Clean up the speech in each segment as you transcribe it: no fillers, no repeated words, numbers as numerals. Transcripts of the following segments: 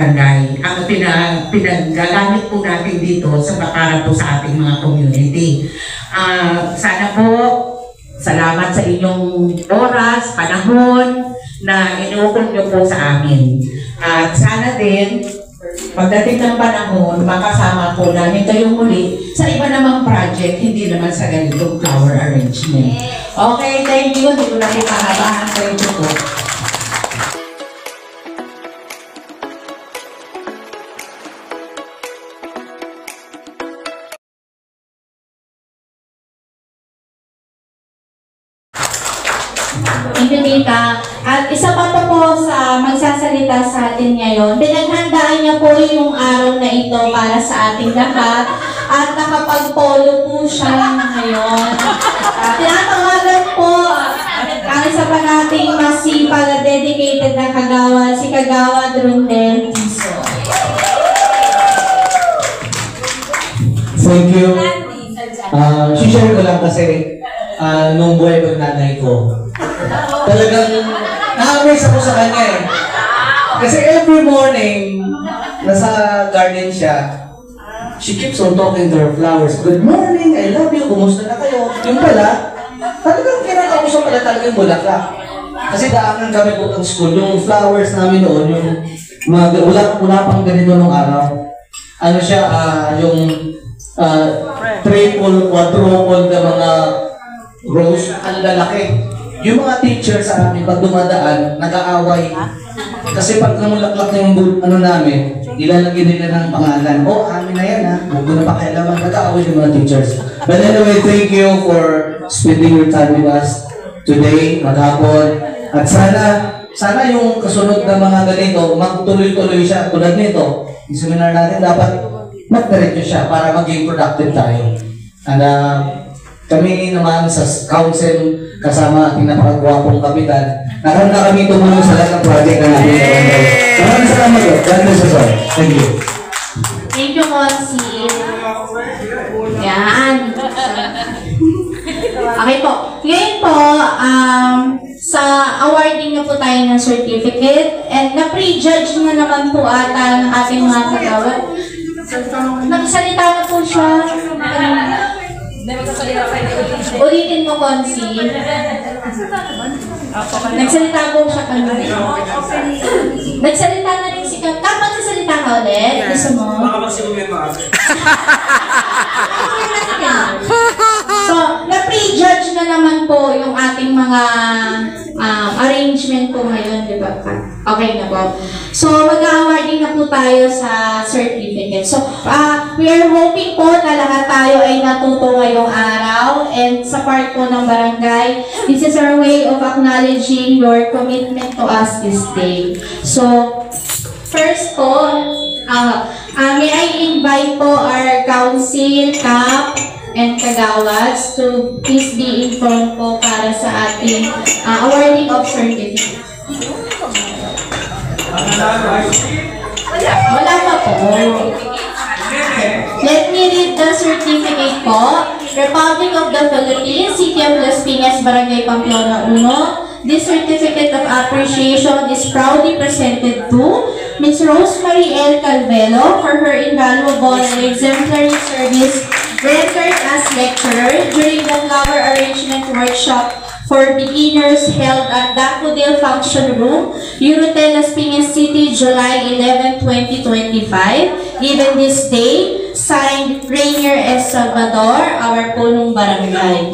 barangay ang pinaggagamit po natin dito para po sa ating mga community. Sana po, salamat sa inyong oras, panahon na inuukol nyo po sa amin. At sana din, pagdating ng panahon, makasama po namin kayo muli sa iba namang project, hindi naman sa ganitong flower arrangement. Okay, thank you. Hindi ko na po pahabahan. Thank you po. Thank you, Tita. At isa pa po sa magsasalita sa atin ngayon, pinaghandaan niya po yung araw na ito para sa ating lahat at nakapag-polo po siya ngayon. Tinatawagan po ang isa pa nating masipag at dedicated na kagawad, si Kagawad Rondel Tiso. Thank you. Share ko lang kasi nung buhay ko nanay ko, talagang na-amaze ako sa kanya eh. Kasi every morning, nasa garden siya, she keeps on talking to her flowers. Good morning, I love you, kumusta na kayo? Yung pala, talagang kinakausap pala talagang bulaklak. Kasi daanan kami po ng school, yung flowers namin noon, yung mga, wala pang ganito nung araw. Ano siya, yung triple, quadruple na mga rose, ang lalaki. Yung mga teacher sa amin, pag dumadaan, nag-aaway. Kasi pag namulaklak na yung ano namin, ilalagay nila ng pangalan. Oh, amin na yan ha. Huwag na pakialaman. Nag-aaway yung mga teachers. But anyway, thank you for spending your time with us today, maghapon. At sana yung kasunod na mga ganito, magtuloy-tuloy siya. Tulad nito, yung seminar natin, dapat mag-diretso siya para maging productive tayo. And kami naman sa council, kasama ating napakagwapong kapitan, nakanda kami tumulong sa lahat ng project na natin sa barangay. Maraming salamat po. God bless us all. Thank you. Thank you, Monsi. Yan. Okay po. Ngayon po, sa awarding na po tayo ng certificate and na-prejudge na naman po ata ng ating mga kagawad. Nagsalita na po siya. Ulitin mo, Konsi. Nagsalita po siya kanina. Nagsalita na rin si Kap. Kap, magsasalita ka ulit? Gusto mo? So, na-prejudge na naman po yung ating mga arrangement po ngayon, di ba? Okay na po. So, mag-awarding na po tayo sa certificate. So, we are hoping po na lahat tayo ay natuto ngayong araw and sa part po ng barangay. This is our way of acknowledging your commitment to us this day. So, first po, may I invite po our council, Kap, and Kagawads to please be informed po para sa ating awarding of certificate. Wala pa po. Let me read the certificate po. Republic of the Philippines, City of Las Piñas, Barangay Pamplona 1. This certificate of appreciation is proudly presented to Ms. Rosemary L. Calvelo for her invaluable and exemplary service rendered as lecturer during the flower arrangement workshop for beginners held at Daffodil Function Room, Eurotel, Las Piñas City, July 11, 2025. Given this day, signed Rainier S. Salvador, our punong barangay.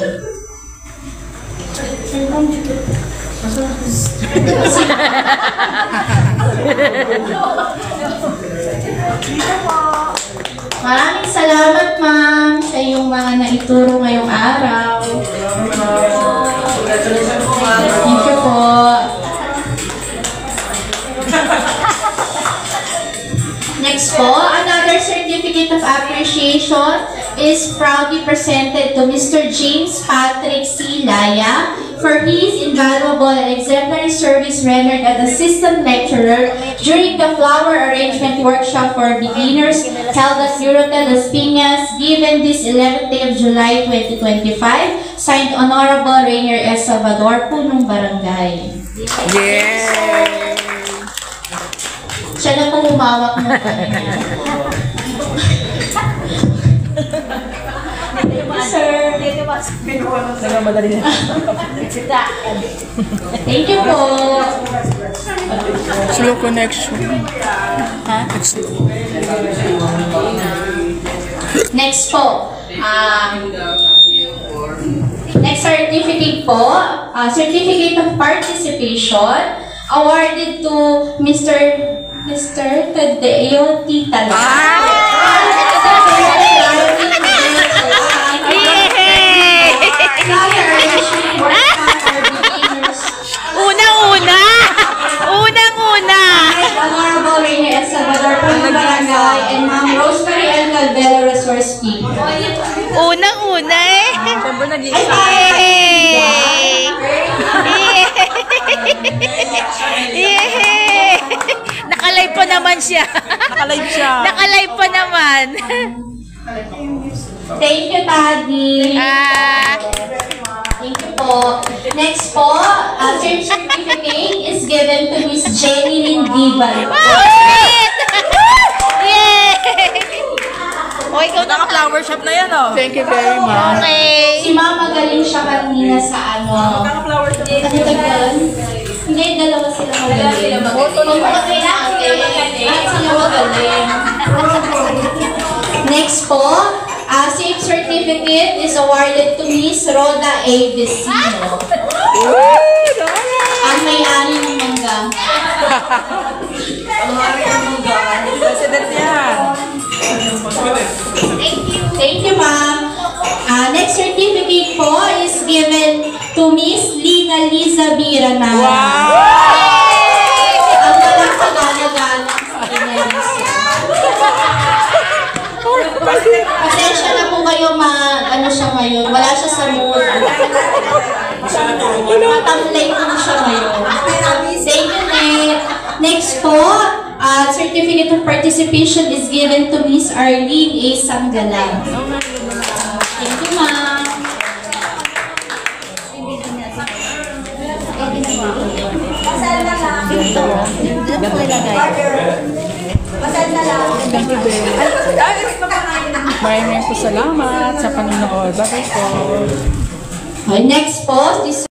Maraming salamat, ma'am, sa iyong mga naituro ngayong araw. Thank you po. Next po, another certificate of appreciation is proudly presented to Mr. James Patrick C. Laya for his invaluable and exemplary service rendered as assistant lecturer during the flower arrangement workshop for beginners held at Eurotel, Las Piñas, given this 11th day of July 2025, signed Honorable Rainier S. Salvador, punong barangay. Yeah. Siya na po humawak ng sir. Thank you po. Slow connection. Next po. Next certificate po. Certificate of Participation awarded to Mr. Tadeo Titala. Honorable Rene El Salvador from the Barangay and Ma'am Rosemary L. Calvelo Resource Team. Unang-una eh. Yay! Nakalive pa naman siya. Nakalive pa naman. Thank you, Daddy. Thank you po. Next po, certificate is given to Miss Jenny Lindiban. Yay! O, ikaw Naka-flower shop na yan, oh. Thank you very much. Okay. Si Mama galing siya kanina sa ano. Naka-flower shop. Ano tagyan? Hindi, dalawa sila magaling. Magaling sila magaling. Next po, same certificate is awarded to Miss Rhoda A. Vecino. Ang may-ari ng mangga. President yan. Thank you, ma'am. Next certificate po is given to Miss Lina Liza Biranara. Ang walang kagana-gana sa kanya. Pasensya na po kayo, ano siya ngayon. Wala siya sa mood. Matamlay po siya ngayon. Thank you, Nick. Next po, certificate of participation is given to Miss Arlene A. Sanggalang. Thank you, ma'am. Maraming po salamat sa panonood. Bye po. Next po, this